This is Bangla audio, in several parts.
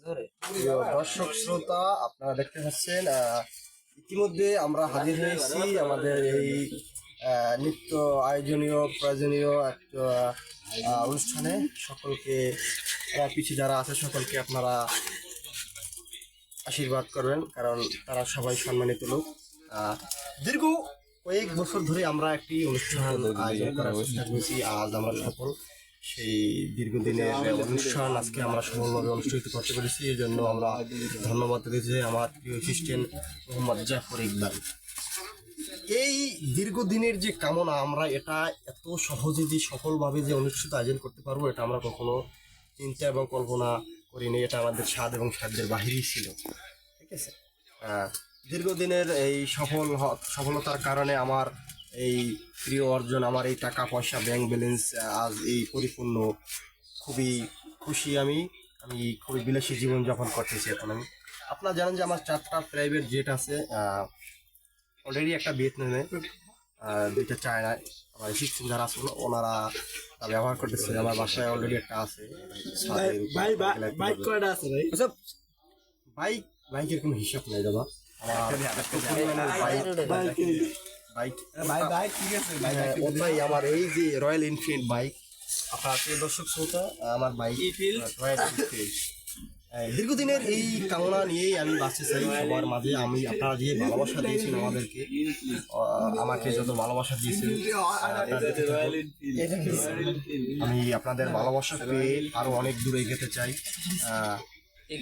প্রিয় দর্শক শ্রোতা, আপনারা দেখতে পাচ্ছেন ইতিমধ্যে আমরা হাজির হয়েছি আমাদের এই নিত্য আয়োজনীয় প্রয়োজনীয় একটা অনুষ্ঠানে। সকলকে পিছিয়ে যারা আছে সকলকে আপনারা আশীর্বাদ করবেন, কারণ তারা সবাই সম্মানিত লোক। দীর্ঘ কয়েক বছর ধরে আমরা একটি অনুষ্ঠান আয়োজন করার চেষ্টা করেছি। আজ আমরা সফল সেই দীর্ঘদিনের অনুষ্ঠান আজকে আমরা সফলভাবে অনুষ্ঠিত করতে পেরেছি। এই জন্য আমরা ধন্যবাদ দিয়েছি আমার প্রিয় অ্যাসিস্ট্যান্ট মোহাম্মদ জাফর ইকবাল। এই দীর্ঘদিনের যে কামনা, আমরা এটা এত সহজে যে সফলভাবে যে অনুষ্ঠিত আয়োজন করতে পারবো এটা আমরা কখনো চিন্তা এবং কল্পনা করিনি। এটা আমাদের স্বাদ এবং সাধ্যের বাহিরেই ছিল। ঠিক আছে, দীর্ঘদিনের এই সফলতার কারণে আমার এই প্রিয় অর্জন, আমার এই টাকা পয়সা ব্যাংক ব্যালেন্স আজ এই পরিপূর্ণ। খুবই খুশি আমি খুবই বিলাসী জীবনযাপন করতেছি এখন আমি। আপনারা জানেন যে আমার 4টা প্রাইভেট জেট আছে, অলরেডি একটা ভিয়েতনামে, 2টা চায়নায়। আমার শিক্ষক যারা আছে ওনারা ব্যবহার করতেছে। আমার বাসায় অলরেডি একটা আছে। বাইকের কোনো হিসাব নেই দাদা। আমার এই যে রয়্যাল এনফিল্ড বাইক, আপনার দর্শক শ্রোতা, আমার বাইক রয়্যাল এনফিল্ড। দীর্ঘদিনের এই কামনা নিয়েই আমি বাঁচতে চাই সবার মাঝে। আমি আপনারা যে ভালোবাসা দিয়েছেন আমাদেরকে, আমাকে যত ভালোবাসা দিয়েছেন, আমি আপনাদের ভালোবাসা পেয়ে আরো অনেক দূরে এগোতে চাই।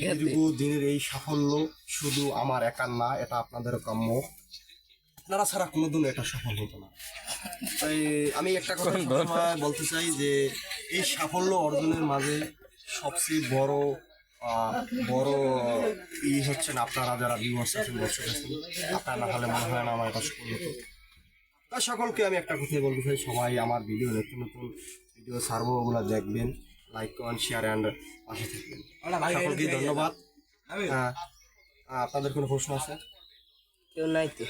দীর্ঘদিনের এই সাফল্য শুধু আমার একার না, এটা আপনাদেরও কাম্য। আপনারা ছাড়া কোনোদিন এটা সফল হতো না। তাই আমি একটা কথা বলতে চাই যে এই সাফল্য অর্জনের মাঝে সবচেয়ে বড় হচ্ছেন আপনারা, যারা ভিউয়ার্স আছেন, দর্শক আছেন। আপনারা না হলে মনে হয় না আমার এটা সফল হতো। তাই সকলকে আমি একটা কথাই বলতে চাই, সবাই আমার ভিডিও নতুন নতুন ভিডিও ছাড়বো, ওগুলো দেখবেন, লাইক কমেন্ট শেয়ার অ্যান্ড পাশে থাকবেন। সকলকে ধন্যবাদ। আপনাদের কোনো প্রশ্ন আছে? কেউ নাই তো।